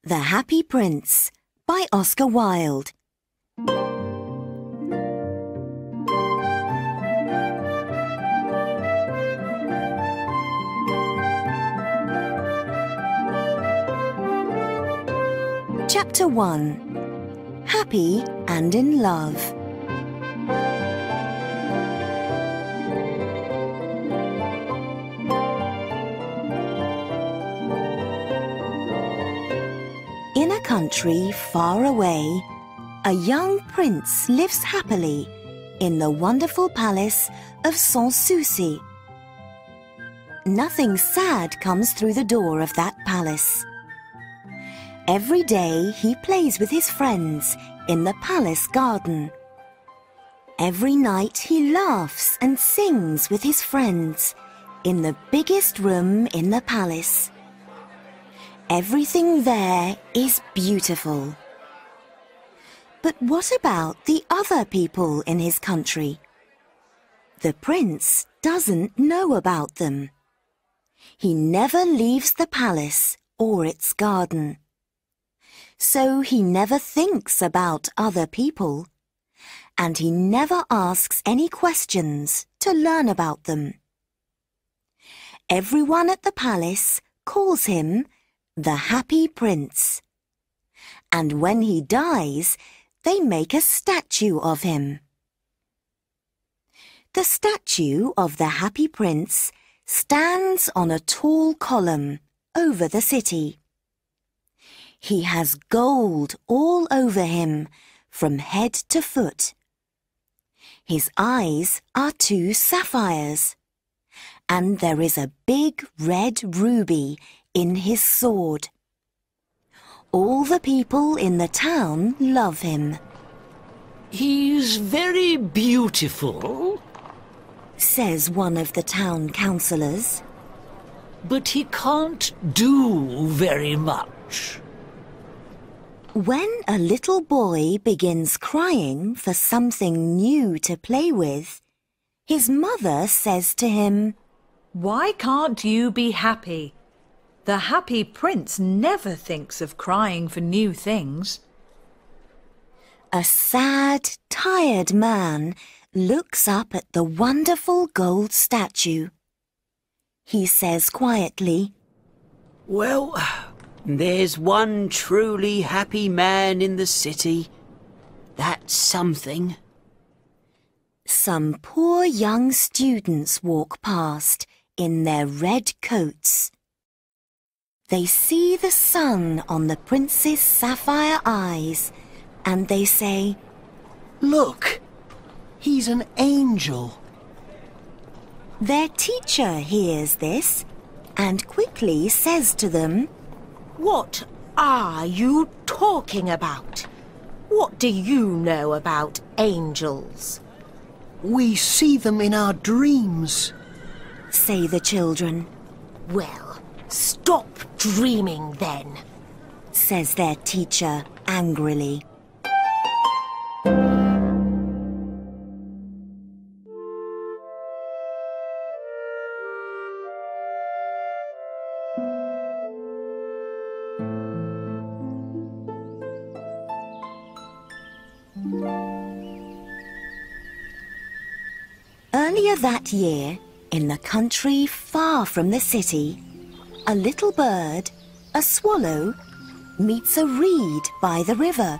The Happy Prince by Oscar Wilde. Chapter 1. Happy and in Love. In a country far away, a young prince lives happily in the wonderful palace of Sans Souci. Nothing sad comes through the door of that palace. Every day he plays with his friends in the palace garden. Every night he laughs and sings with his friends in the biggest room in the palace. Everything there is beautiful. But what about the other people in his country? The prince doesn't know about them. He never leaves the palace or its garden. So he never thinks about other people, and he never asks any questions to learn about them. Everyone at the palace calls him the Happy Prince, and when he dies, they make a statue of him. The statue of the Happy Prince stands on a tall column over the city. He has gold all over him, from head to foot. His eyes are 2 sapphires, and there is a big red ruby in his sword. All the people in the town love him. "He's very beautiful," says one of the town councillors. "but he can't do very much." When a little boy begins crying for something new to play with, his mother says to him, "Why can't you be happy? The Happy Prince never thinks of crying for new things." A sad, tired man looks up at the wonderful gold statue. He says quietly, "Well, there's one truly happy man in the city. That's something." Some poor young students walk past in their red coats. They see the sun on the prince's sapphire eyes, and they say, "Look, he's an angel." Their teacher hears this and quickly says to them, "What are you talking about? What do you know about angels?" "We see them in our dreams," say the children. "Well, stop dreaming then," says their teacher angrily. Earlier that year, in the country far from the city, a little bird, a swallow, meets a reed by the river.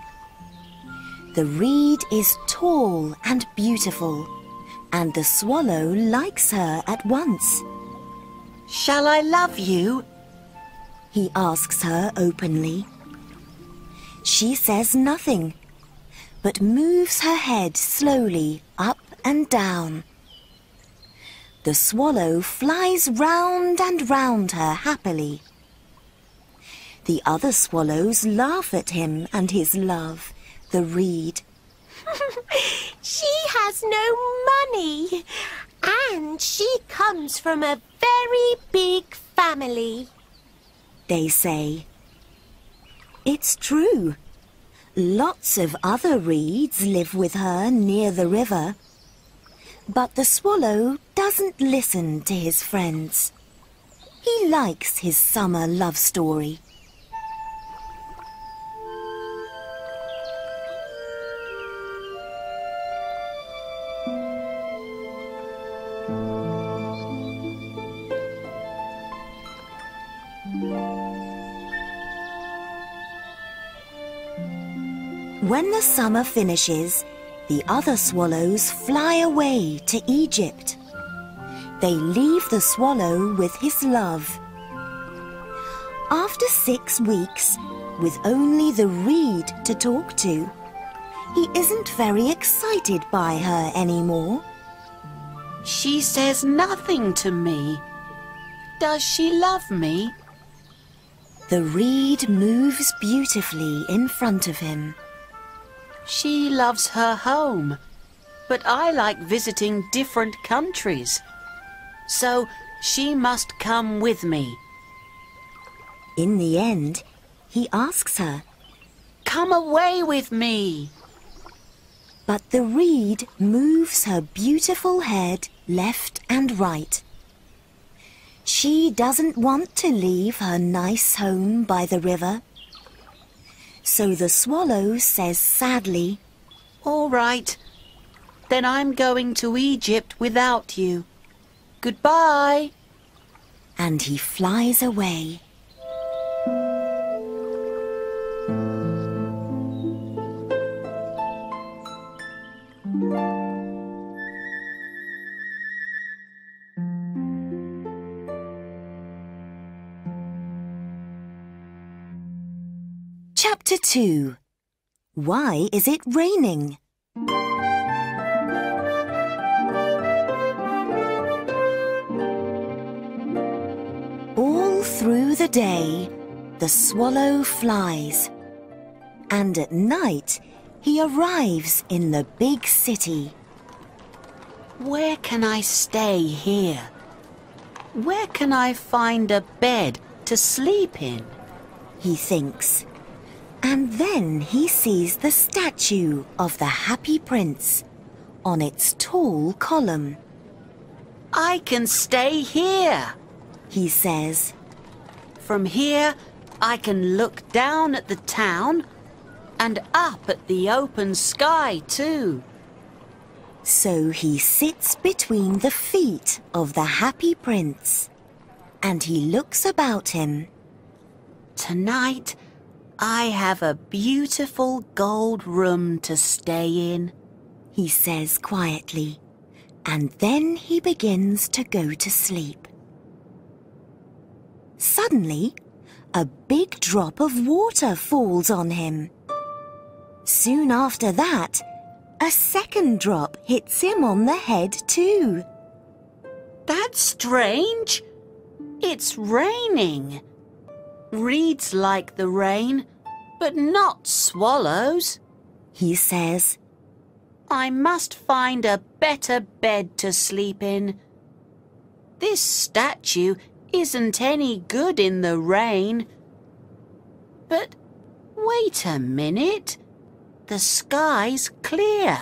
The reed is tall and beautiful, and the swallow likes her at once. "Shall I love you?" he asks her openly. She says nothing, but moves her head slowly up and down. The swallow flies round and round her happily. The other swallows laugh at him and his love, the reed. "She has no money, and she comes from a very big family," they say. It's true. Lots of other reeds live with her near the river. But the swallow doesn't listen to his friends. He likes his summer love story. When the summer finishes, the other swallows fly away to Egypt. They leave the swallow with his love. After 6 weeks, with only the reed to talk to, he isn't very excited by her anymore. She says nothing to me. Does she love me? The reed moves beautifully in front of him. She loves her home, but I like visiting different countries. So she must come with me. In the end, he asks her, Come away with me. but the reed moves her beautiful head left and right. She doesn't want to leave her nice home by the river. So the swallow says sadly, All right, then I'm going to Egypt without you. Goodbye. and he flies away. Chapter 2. Why is it raining? All through the day, the swallow flies. And at night, he arrives in the big city. Where can I stay here? Where can I find a bed to sleep in? He thinks. And then he sees the statue of the Happy Prince on its tall column. I can stay here. He says, From here, I can look down at the town and up at the open sky too. so he sits between the feet of the Happy Prince, and he looks about him. Tonight, I have a beautiful gold room to stay in, He says quietly, and then he begins to go to sleep. Suddenly, a big drop of water falls on him. Soon after that, a second drop hits him on the head too. That's strange. It's raining. Reeds like the rain, but not swallows. He says, I must find a better bed to sleep in. This statue isn't any good in the rain. But wait a minute. The sky's clear.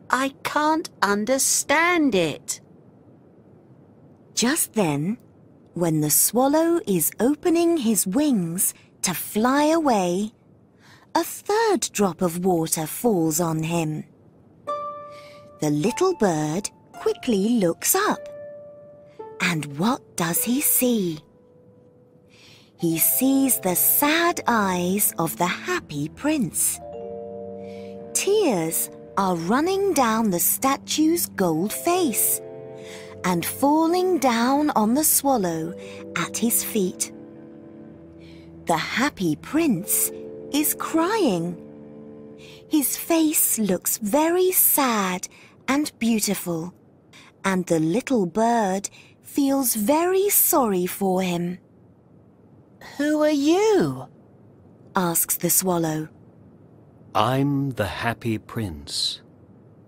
I can't understand it. Just then, when the swallow is opening his wings to fly away, a third drop of water falls on him. The little bird quickly looks up. And what does he see? He sees the sad eyes of the Happy Prince. Tears are running down the statue's gold face and falling down on the swallow at his feet. The Happy Prince is crying. His face looks very sad and beautiful, and the little bird feels very sorry for him. Who are you? Asks the swallow. I'm the Happy Prince.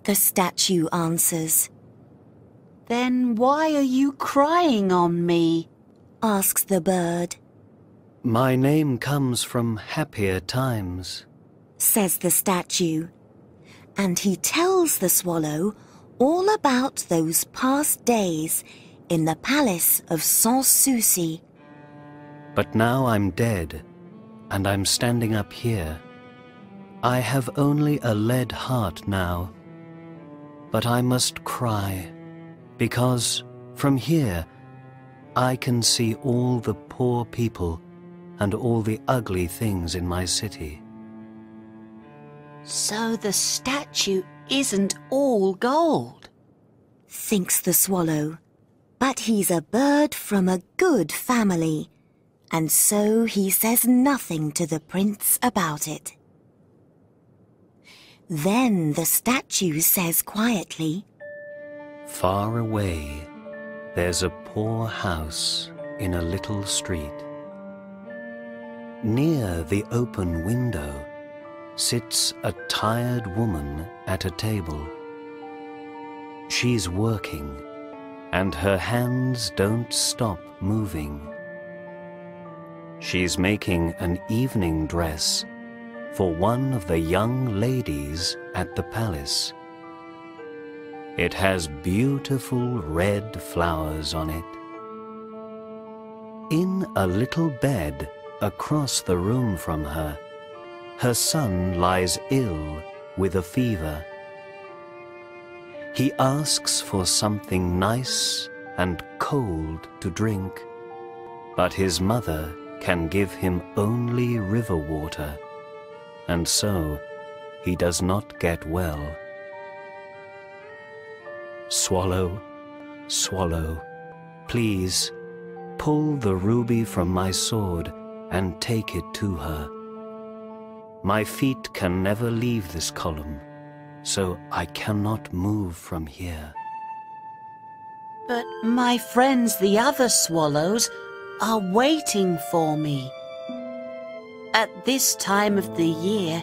The statue answers. Then why are you crying on me? Asks the bird. My name comes from happier times. Says the statue. And he tells the swallow all about those past days in the palace of Sans Souci. But now I'm dead, and I'm standing up here. I have only a lead heart now. But I must cry, because from here I can see all the poor people and all the ugly things in my city. So the statue isn't all gold, thinks the swallow. But he's a bird from a good family, and so he says nothing to the prince about it. Then the statue says quietly, Far away, there's a poor house in a little street. Near the open window sits a tired woman at a table. She's working, and her hands don't stop moving. She's making an evening dress for one of the young ladies at the palace. It has beautiful red flowers on it. In a little bed across the room from her, her son lies ill with a fever. He asks for something nice and cold to drink, but his mother can give him only river water, and so he does not get well. Swallow, swallow, please pull the ruby from my sword and take it to her. My feet can never leave this column, so I cannot move from here. but my friends the other swallows are waiting for me. At this time of the year,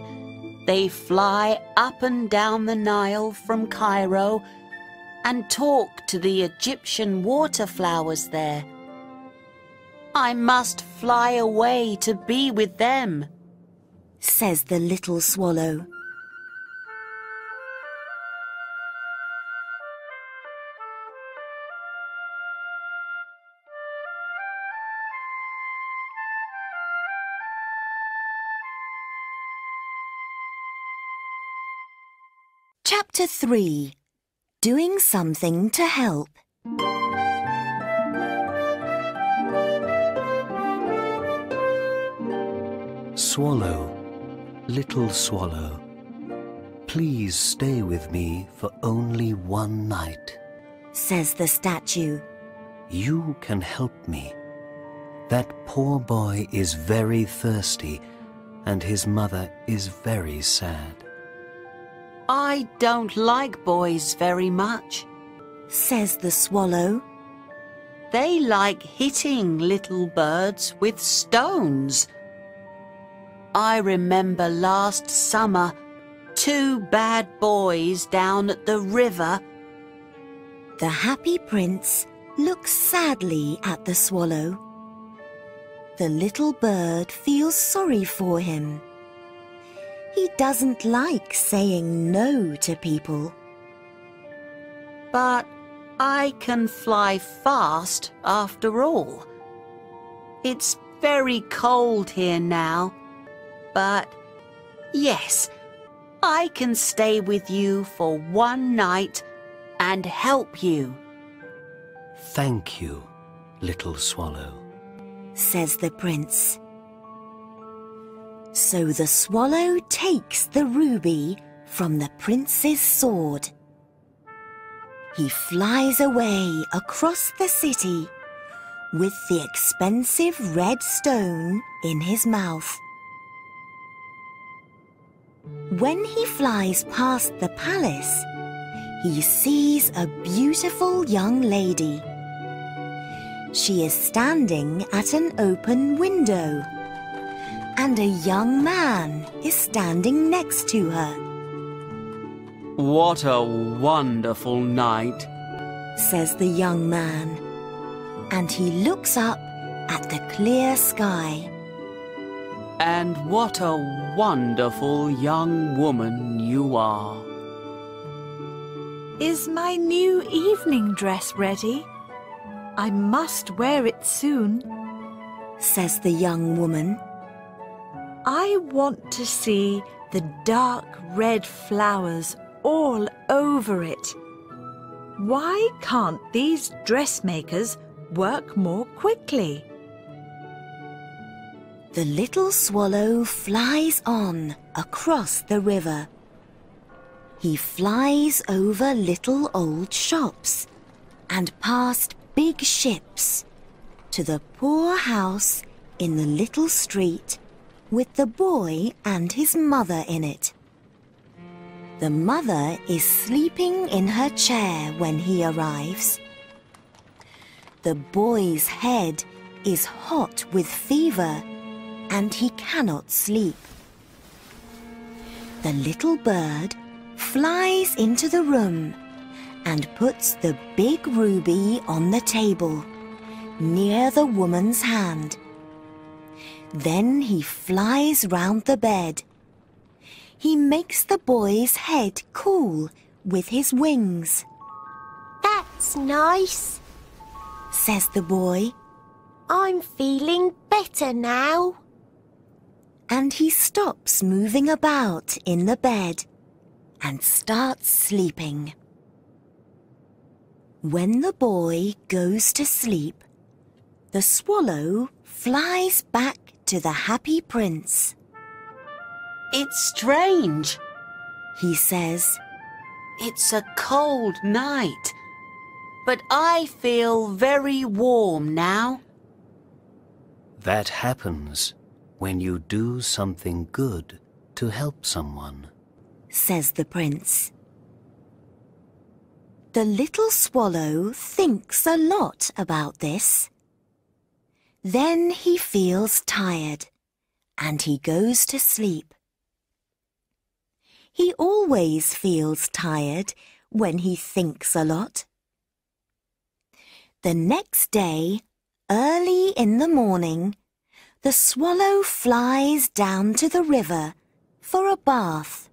they fly up and down the Nile from Cairo and talk to the Egyptian water flowers there. I must fly away to be with them, says the little swallow. Chapter 3. Doing something to help. Swallow, little swallow, please stay with me for only one night, says the statue. You can help me. That poor boy is very thirsty, and his mother is very sad. I don't like boys very much, says the swallow. They like hitting little birds with stones. I remember last summer 2 bad boys down at the river. The happy prince looks sadly at the swallow. The little bird feels sorry for him. He doesn't like saying no to people. But I can fly fast after all. It's very cold here now, but yes, I can stay with you for one night and help you. Thank you, little swallow, says the prince. So the swallow takes the ruby from the prince's sword. He flies away across the city with the expensive red stone in his mouth. When he flies past the palace, he sees a beautiful young lady. She is standing at an open window, and a young man is standing next to her. What a wonderful night, says the young man, and he looks up at the clear sky. and what a wonderful young woman you are. Is my new evening dress ready? I must wear it soon, says the young woman. I want to see the dark red flowers all over it. Why can't these dressmakers work more quickly. The little swallow flies on across the river. He flies over little old shops and past big ships to the poor house in the little street with the boy and his mother in it. The mother is sleeping in her chair when he arrives. The boy's head is hot with fever and he cannot sleep. The little bird flies into the room and puts the big ruby on the table, near the woman's hand. Then he flies round the bed. He makes the boy's head cool with his wings. That's nice, says the boy. I'm feeling better now. And he stops moving about in the bed and starts sleeping. When the boy goes to sleep, the swallow flies back to the Happy Prince. It's strange, He says, it's a cold night, but I feel very warm now. That happens when you do something good to help someone, says the prince. The little swallow thinks a lot about this. Then he feels tired and he goes to sleep. He always feels tired when he thinks a lot. The next day, early in the morning, the swallow flies down to the river for a bath.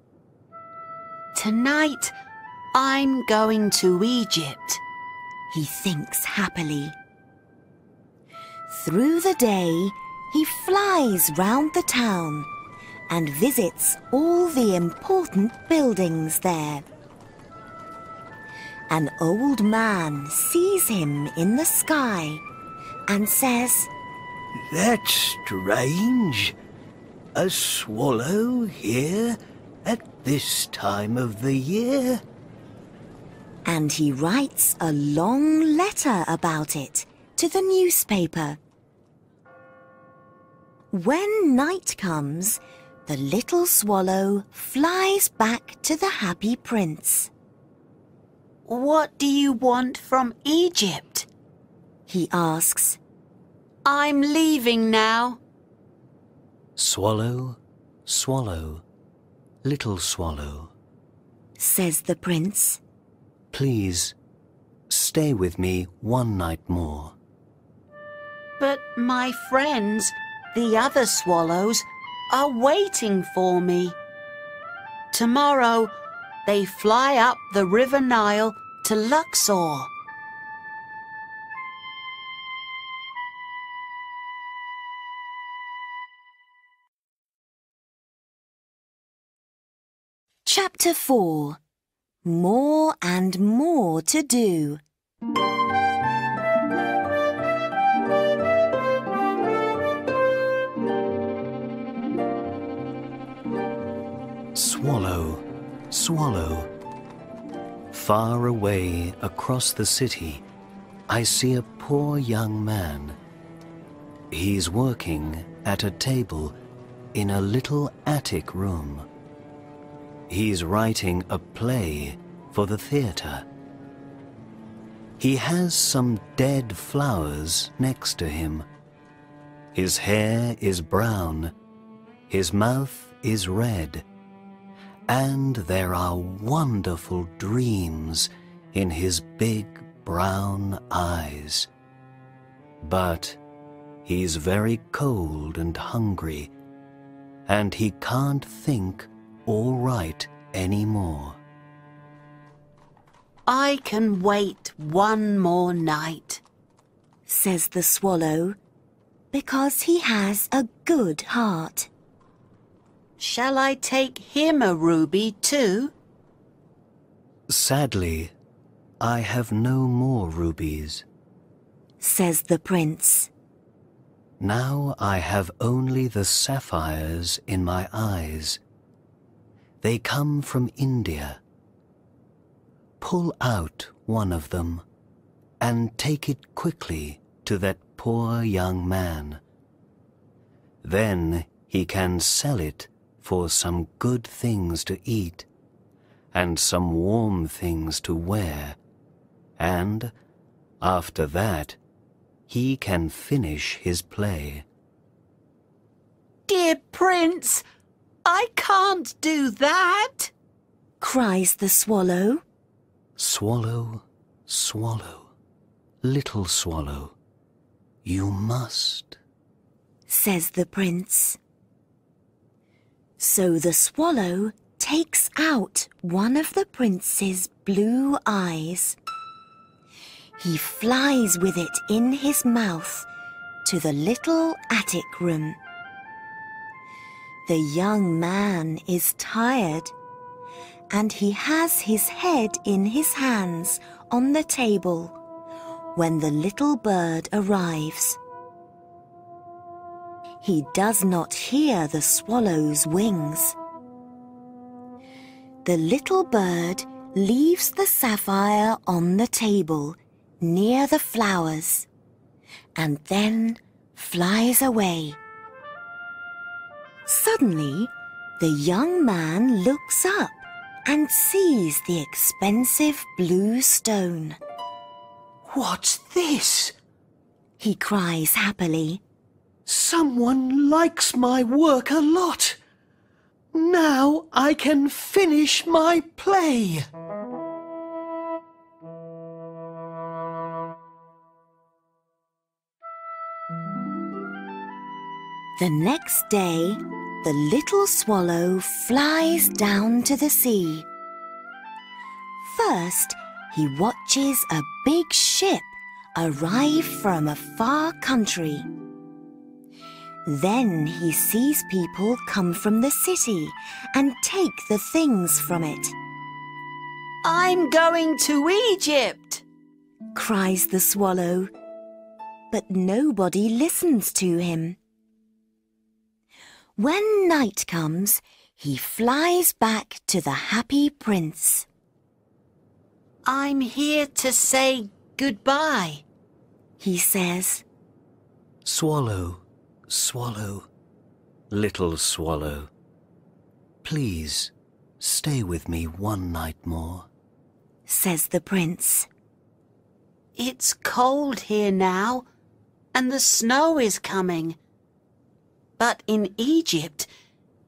Tonight, I'm going to Egypt, He thinks happily. Through the day, he flies round the town and visits all the important buildings there. An old man sees him in the sky and says, That's strange. A swallow here at this time of the year? and he writes a long letter about it to the newspaper. When night comes, the little swallow flies back to the Happy Prince. What do you want from Egypt? He asks. I'm leaving now. Swallow, swallow, little swallow, Says the prince. please stay with me one night more. But my friends, the other swallows, are waiting for me. Tomorrow, they fly up the River Nile to Luxor. Chapter 4. More and more to do. Swallow, swallow. Far away across the city, I see a poor young man. He's working at a table in a little attic room. He's writing a play for the theater. He has some dead flowers next to him. His hair is brown, his mouth is red, and there are wonderful dreams in his big brown eyes. But he's very cold and hungry, and he can't think or write anymore. I can wait one more night, Says the swallow, because he has a good heart. Shall I take him a ruby too? Sadly, I have no more rubies. says the prince. Now I have only the sapphires in my eyes. They come from India. Pull out one of them and take it quickly to that poor young man. Then he can sell it for some good things to eat and some warm things to wear, and after that he can finish his play. Dear Prince, I can't do that, cries the swallow. Swallow, swallow, little swallow, you must, says the prince. So the swallow takes out one of the prince's blue eyes. He flies with it in his mouth to the little attic room. The young man is tired, and he has his head in his hands on the table when the little bird arrives. He does not hear the swallow's wings. The little bird leaves the sapphire on the table near the flowers and then flies away. Suddenly, the young man looks up and sees the expensive blue stone. What's this? He cries happily. Someone likes my work a lot. Now I can finish my play. The next day, the little swallow flies down to the sea. First, he watches a big ship arrive from a far country. Then he sees people come from the city and take the things from it. I'm going to Egypt, cries the swallow, but nobody listens to him. When night comes, he flies back to the happy prince. I'm here to say goodbye, he says. Swallow, swallow, little swallow, please stay with me one night more, says the prince. It's cold here now, and the snow is coming. But in Egypt,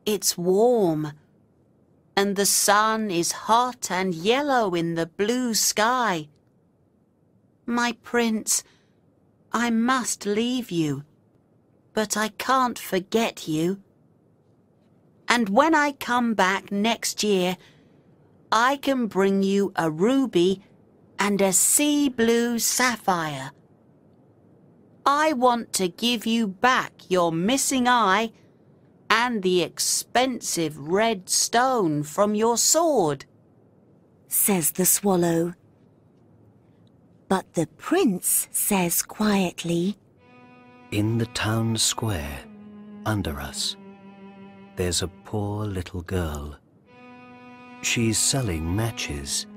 it's warm, and the sun is hot and yellow in the blue sky. My prince, I must leave you, but I can't forget you. And when I come back next year, I can bring you a ruby and a sea blue sapphire. I want to give you back your missing eye and the expensive red stone from your sword, says the swallow. But the prince says quietly, In the town square, under us, there's a poor little girl. She's selling matches,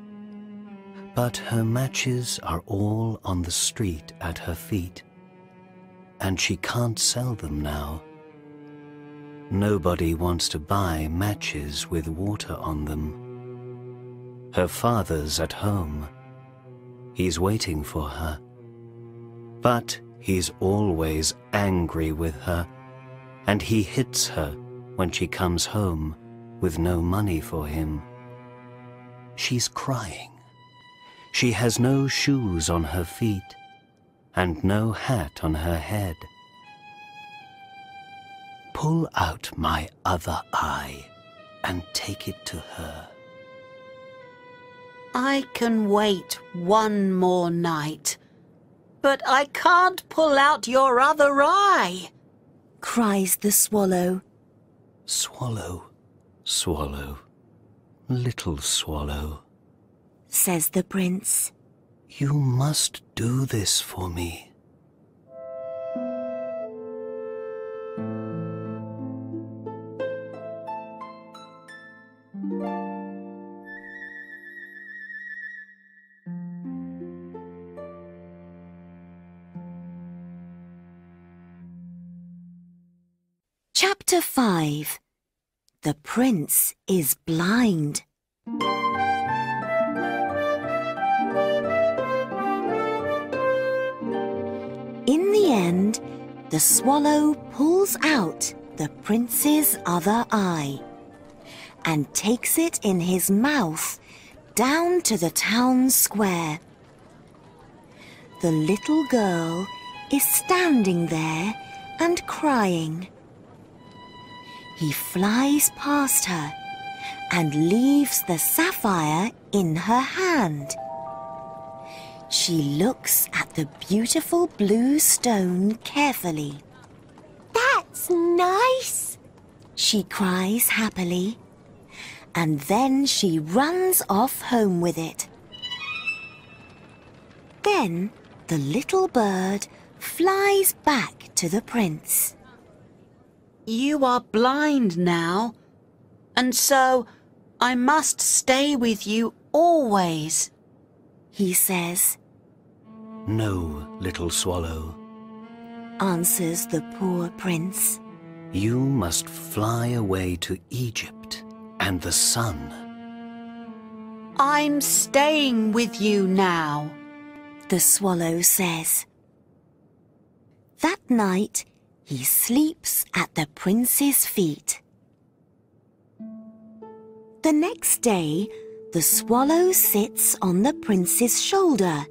but her matches are all on the street at her feet, and she can't sell them now. Nobody wants to buy matches with water on them. Her father's at home. He's waiting for her. But he's always angry with her, and he hits her when she comes home with no money for him. She's crying. She has no shoes on her feet and no hat on her head. Pull out my other eye and take it to her. I can wait one more night, but I can't pull out your other eye, cries the swallow. Swallow, swallow, little swallow, says the prince. You must do this for me. Chapter 5. The Prince is Blind. In the end, the swallow pulls out the prince's other eye and takes it in his mouth down to the town square. The little girl is standing there and crying. He flies past her and leaves the sapphire in her hand. She looks at the beautiful blue stone carefully. That's nice, She cries happily, and then she runs off home with it. Then the little bird flies back to the prince. You are blind now, and so I must stay with you always, He says, No, little swallow. answers the poor prince. You must fly away to Egypt and the sun. I'm staying with you now. The swallow says. That night, he sleeps at the prince's feet. The next day, the swallow sits on the prince's shoulder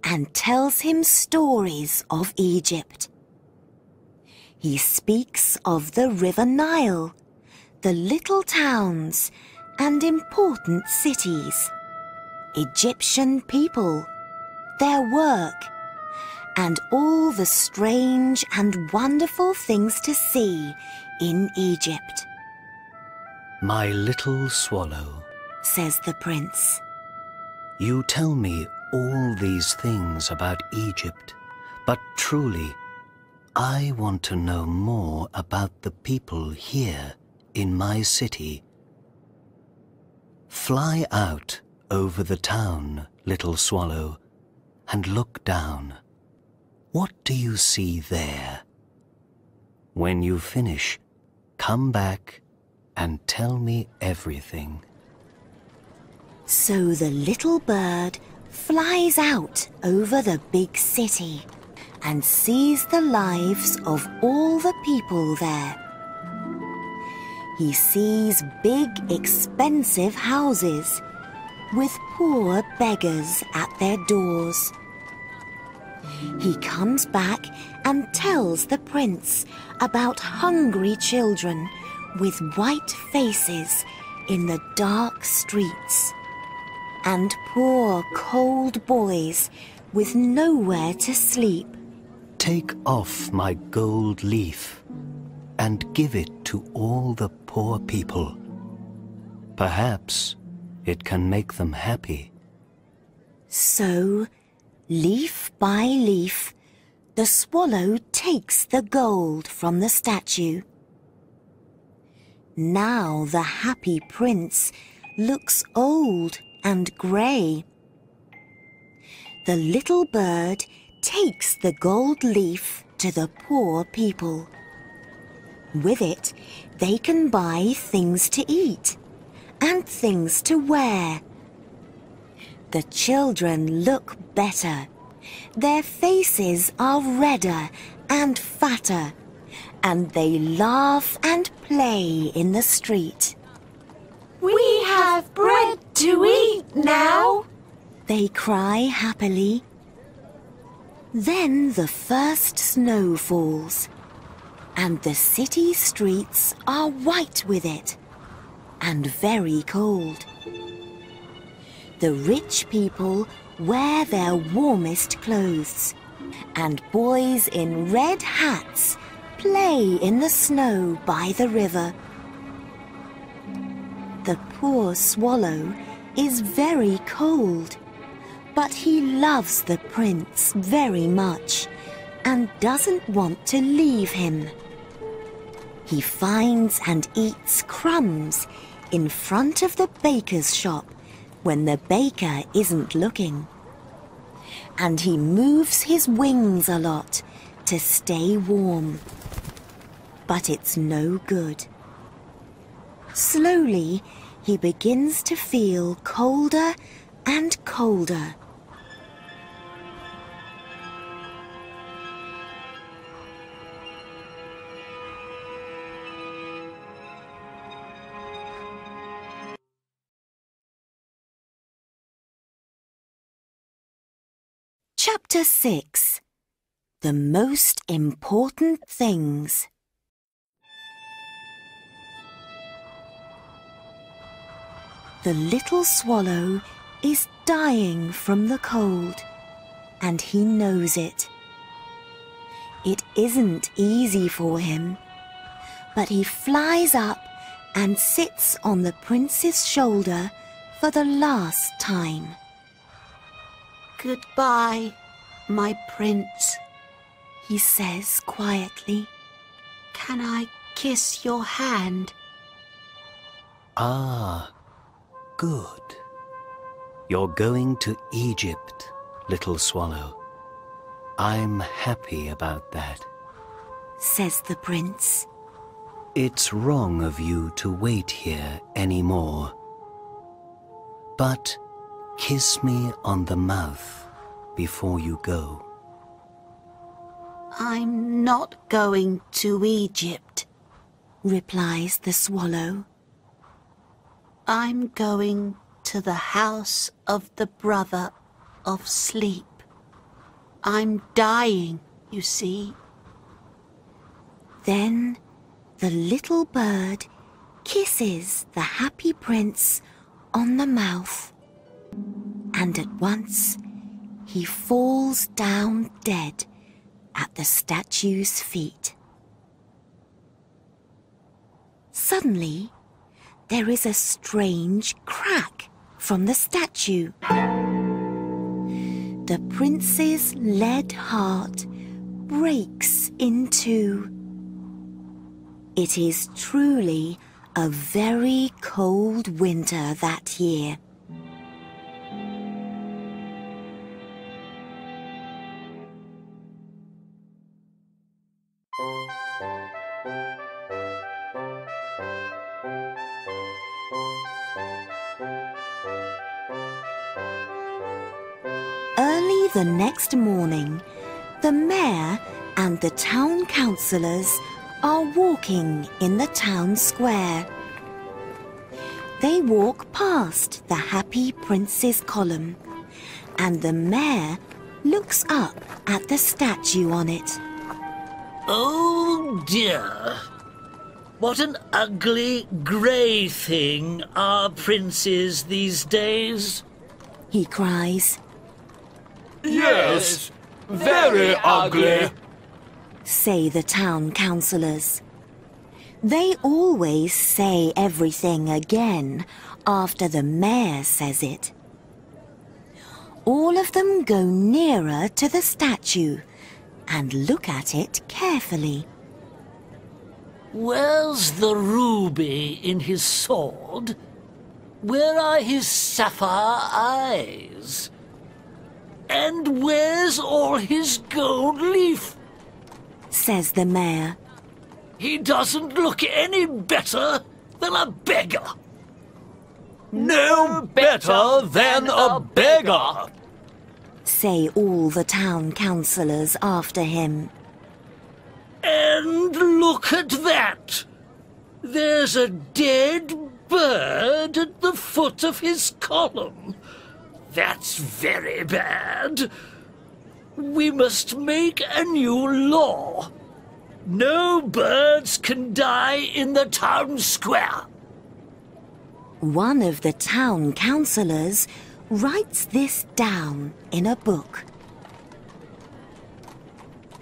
and tells him stories of Egypt. He speaks of the River Nile, the little towns and important cities, Egyptian people, their work, and all the strange and wonderful things to see in Egypt. My little swallow, Says the prince. you tell me all these things about Egypt, but truly, I want to know more about the people here in my city. Fly out over the town, little swallow, and look down. What do you see there? When you finish, come back and tell me everything. So the little bird flies out over the big city and sees the lives of all the people there. He sees big, expensive houses with poor beggars at their doors. He comes back and tells the prince about hungry children with white faces in the dark streets, and poor cold boys with nowhere to sleep. Take off my gold leaf and give it to all the poor people. Perhaps it can make them happy. So, leaf by leaf, the swallow takes the gold from the statue. Now the happy prince looks old and grey. The little bird takes the gold leaf to the poor people. With it, they can buy things to eat and things to wear. The children look better. Their faces are redder and fatter, and they laugh and play in the street. We have bread to eat now, They cry happily. Then the first snow falls, and the city streets are white with it, and very cold. The rich people wear their warmest clothes, and boys in red hats play in the snow by the river. The poor swallow is very cold, but he loves the prince very much and doesn't want to leave him. He finds and eats crumbs in front of the baker's shop when the baker isn't looking. And he moves his wings a lot to stay warm. but it's no good. Slowly, he begins to feel colder and colder. Chapter 6. The Most Important Things. The little swallow is dying from the cold, and he knows it. It isn't easy for him, but he flies up and sits on the prince's shoulder for the last time. Goodbye, my prince, He says quietly. Can I kiss your hand? Ah, good. You're going to Egypt, little swallow. I'm happy about that. Says the prince. It's wrong of you to wait here anymore. But kiss me on the mouth before you go. I'm not going to Egypt, Replies the swallow. I'm going to the house of the brother of sleep. I'm dying, you see. Then the little bird kisses the happy prince on the mouth, and at once he falls down dead at the statue's feet. Suddenly, there is a strange crack from the statue. The prince's lead heart breaks in two. It is truly a very cold winter that year. Early the next morning, the mayor and the town councillors are walking in the town square. They walk past the Happy Prince's column, and the mayor looks up at the statue on it. Oh dear! What an ugly, grey thing our prince is these days. He cries, Yes, very ugly. say the town councillors. They always say everything again after the mayor says it. All of them go nearer to the statue and look at it carefully. Where's the ruby in his sword? Where are his sapphire eyes? And where's all his gold leaf? Says the mayor. He doesn't look any better than a beggar. No better than a beggar. Say all the town councillors after him. And look at that! There's a dead bird at the foot of his column. That's very bad. We must make a new law. No birds can die in the town square. One of the town councillors writes this down in a book.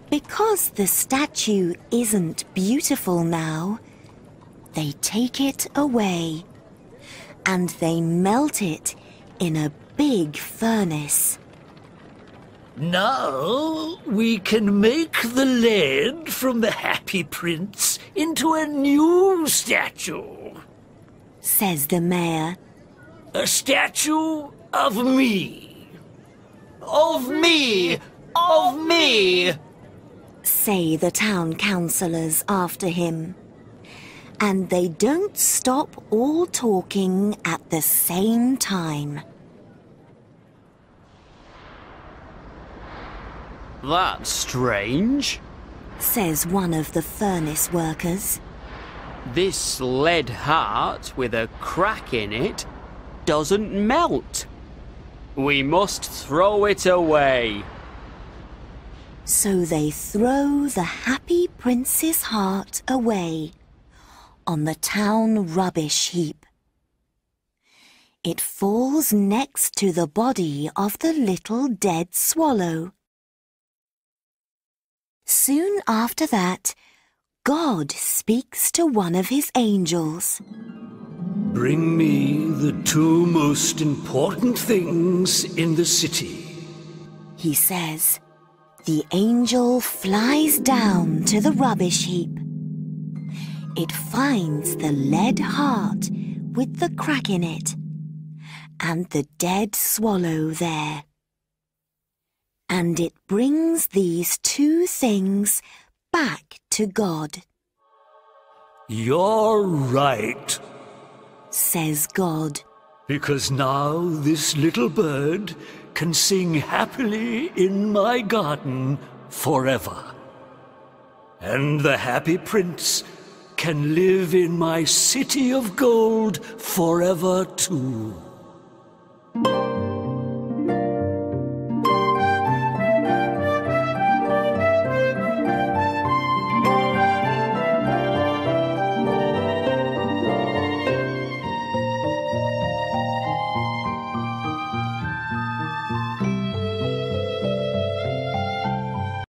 Because the statue isn't beautiful now, they take it away and they melt it in a big furnace. Now we can make the lead from the Happy Prince into a new statue. Says the mayor. A statue of me. Of me! Of me! say the town councillors after him. And they don't stop all talking at the same time. That's strange, says one of the furnace workers. This lead heart with a crack in it doesn't melt. We must throw it away. So they throw the happy prince's heart away on the town rubbish heap. It falls next to the body of the little dead swallow. Soon after that, God speaks to one of his angels. Bring me the two most important things in the city, he says. The angel flies down to the rubbish heap. It finds the lead heart with the crack in it and the dead swallow there. And it brings these two things back to God. You're right, says God, because now this little bird can sing happily in my garden forever. And the happy prince can live in my city of gold forever too.